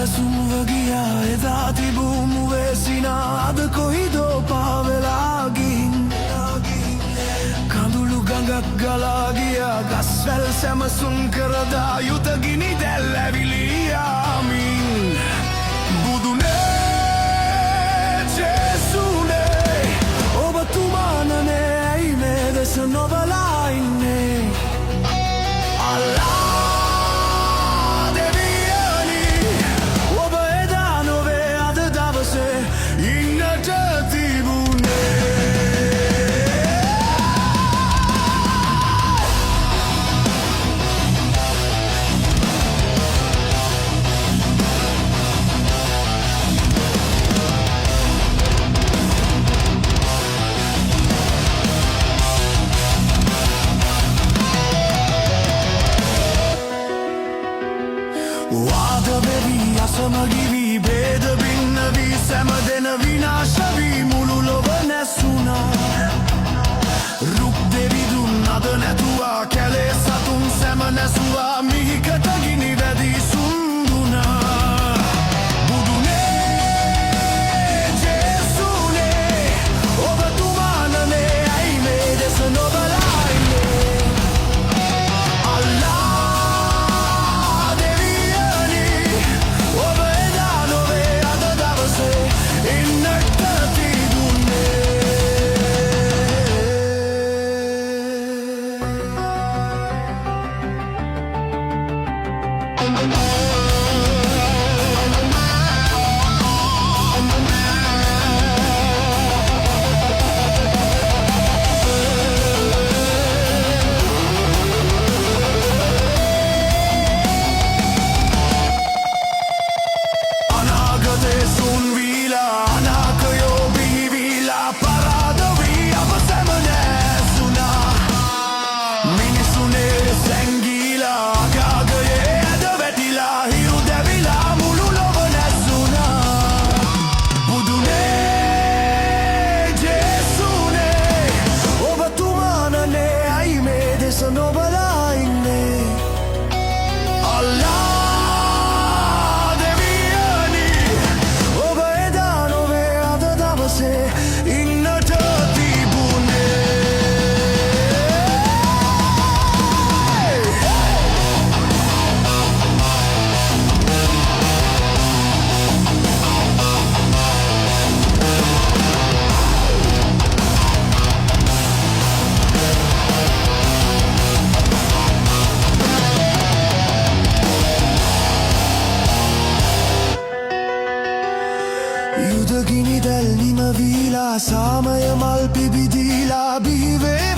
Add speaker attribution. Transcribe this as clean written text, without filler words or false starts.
Speaker 1: සුම්වගියා එදා තිබූමු වෙසිනා අද කොයිදෝ පාවෙලා ගිහින් කඳුළු ගඟක් ගලා ගියා ගස්වැල් සැමසුම් කරදා යුද ගිනි දැල් ඇවිලී යාමින් බුදුනේ ජේසුනේ ඔබතුමානනේ ඇයි මේ දෙස නොබලා ඉන්නේ වාද වෙවි අසමගිවි බේද බින්න වී සැම දෙන විනාශ වී මුළු ලොව නැසුණා රුක් දෙවිදුන් අද නැතුවා කැලේ සතුන් සැම නැසුවා මිහිකට ගිනි වැදී සුන්දුනා බුදුනේ ජේසුනේ ඔබතුමානනේ ඇයි මේ දෙස නොබලා ඉන්නේ අල්ලා නොබලා ඉන්නේ අල්ලා දෙවියනි ඔබ එදා නොවේ අද දවසේ ඉන්නට යුද ගිනි දැල් නිම වීලා සාමය මල් පිබිදීලා බිහිවේ